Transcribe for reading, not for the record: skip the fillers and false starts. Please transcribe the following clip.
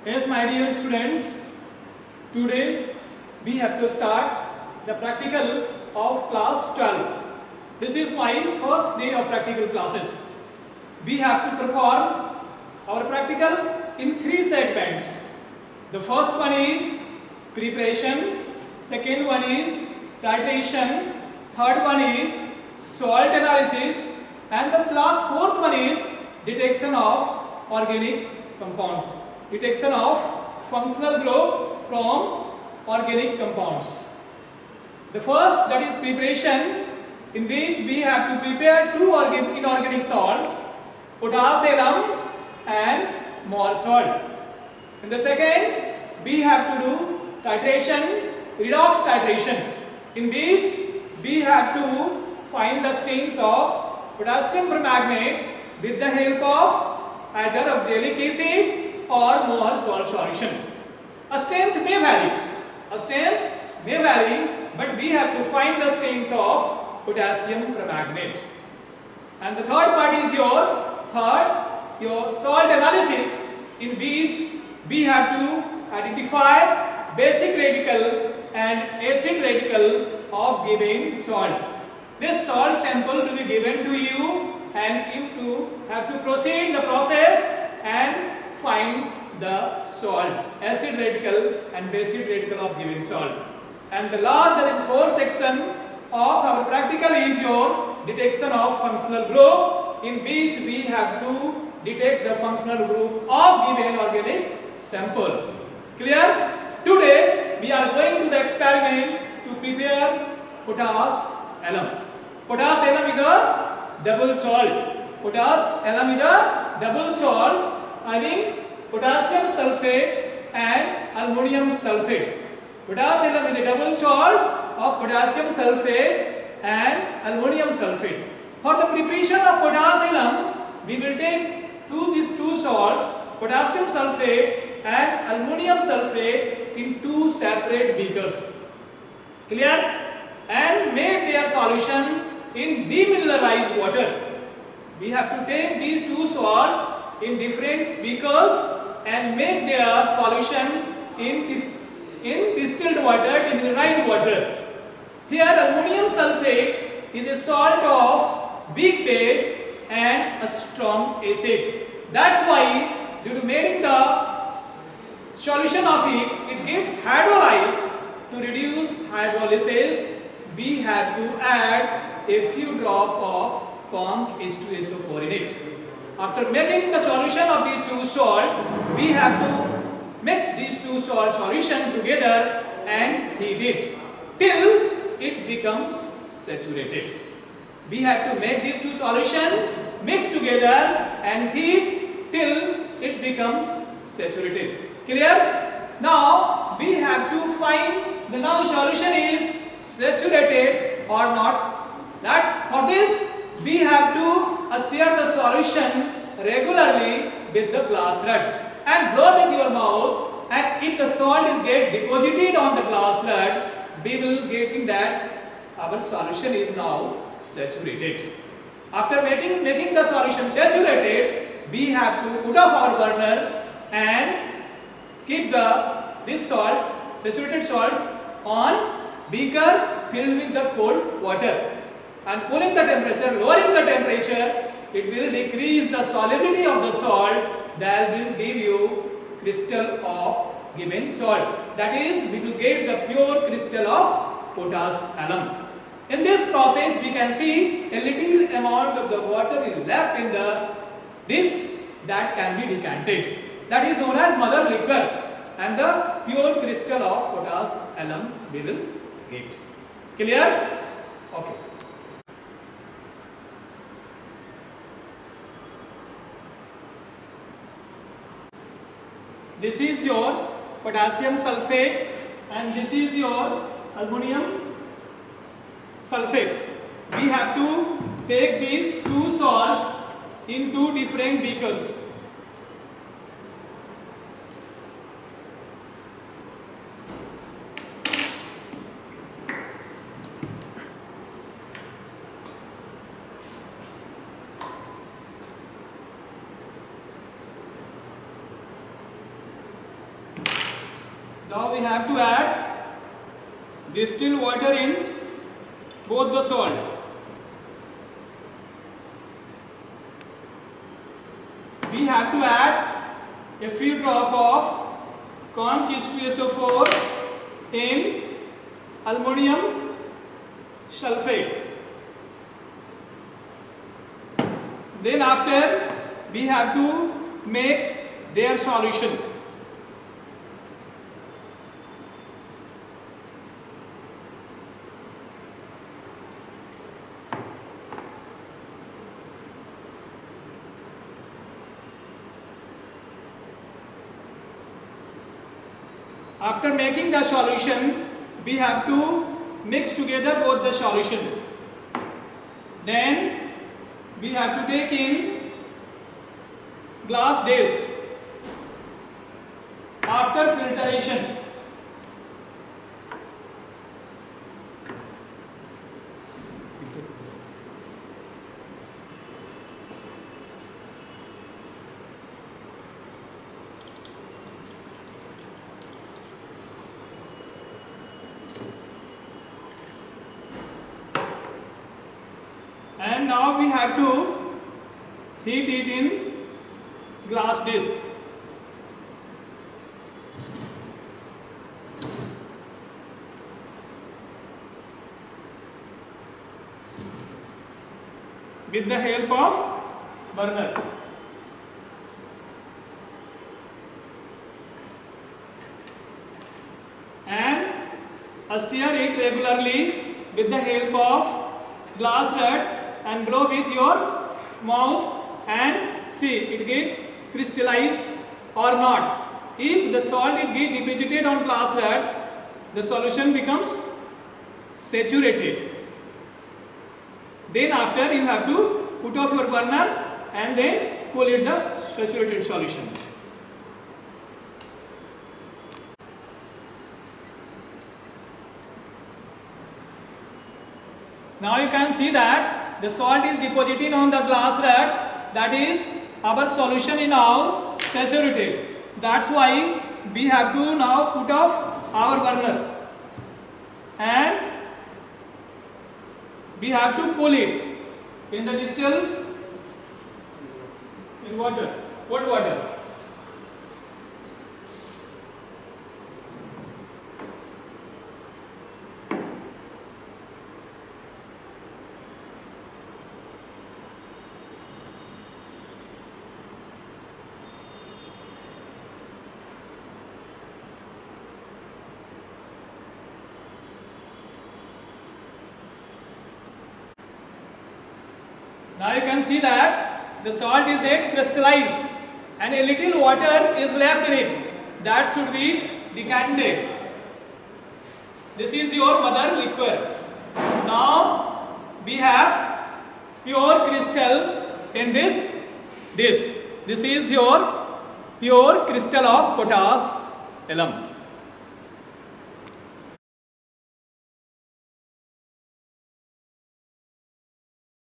Yes, my dear students, today we have to start the practical of class 12. This is my first day of practical classes. We have to perform our practical in three segments. The first one is preparation, second one is titration, third one is salt analysis, and the last fourth one is detection of organic compounds. Detection of functional group from organic compounds. The first, that is preparation, in which we have to prepare two inorganic salts, potash alum and more salt. In the second, we have to do titration, redox titration, in which we have to find the strengths of potassium permanganate with the help of either oxalic acid or more salt solution. A strength may vary, but we have to find the strength of potassium permanganate. And the third part is your salt analysis, in which we have to identify basic radical and acid radical of given salt. This salt sample will be given to you, and you have to proceed the process and find the salt, acid radical and basic radical of given salt. And the last, that is fourth section of our practical, is your detection of functional group, in which we have to detect the functional group of given organic sample. Clear? Today we are going to the experiment to prepare potash alum. Potash alum is a double salt. Potash alum is a double salt having potassium sulfate and aluminum sulfate. Potash alum is a double salt of potassium sulfate and aluminum sulfate. For the preparation of potash alum, we will take these two salts, potassium sulfate and aluminum sulfate, in two separate beakers. Clear? And make their solution in demineralized water. We have to take these two salts in different beakers and make their solution in distilled water, demineralized water. Here aluminum sulfate is a salt of weak base and a strong acid. That's why, due to making the solution of it gets hydrolyzed. To reduce hydrolysis, we have to add a few drops of conc H2SO4 in it. After making the solution of these two salts, we have to mix these two salt solution together and heat it till it becomes saturated. We have to make these two solutions, mix together and heat till it becomes saturated. Clear? Now we have to find the now solution is saturated or not. For this we have to stir the solution regularly with the glass rod and blow with your mouth, and if the salt is get deposited on the glass rod, we will getting that our solution is now saturated. After making the solution saturated, we have to put off our burner and keep this salt, saturated salt, on beaker filled with the cold water. And cooling the temperature, lowering the temperature, it will decrease the solubility of the salt, that will give you crystal of given salt. That is, we will get the pure crystal of potash alum. In this process, we can see a little amount of the water is left in the dish that can be decanted. That is known as mother liquor, and the pure crystal of potash alum we will get. Clear? Okay. This is your potassium sulfate and this is your aluminum sulfate. We have to take these two salts in two different beakers. Now we have to add distilled water in both the salt. We have to add a few drop of corn H2SO4 in aluminum sulfate. Then after we have to make their solution. After making the solution, we have to mix together both the solution. Then we have to take in glass dish after filtration. And now we have to heat it in glass dish. With the help of burner. And stir it regularly with the help of glass rod and blow with your mouth and see it get crystallized or not. If the salt it get deposited on glass rod, the solution becomes saturated. Then after you have to put off your burner and then cool it the saturated solution. Now you can see that the salt is depositing on the glass rod, that is our solution is now saturated. That's why we have to now put off our burner and we have to cool it in the distilled in water, cold water. Now you can see that the salt is then crystallized and a little water is left in it. That should be decanted. This is your mother liquor. Now we have pure crystal in this dish. This is your pure crystal of potash alum.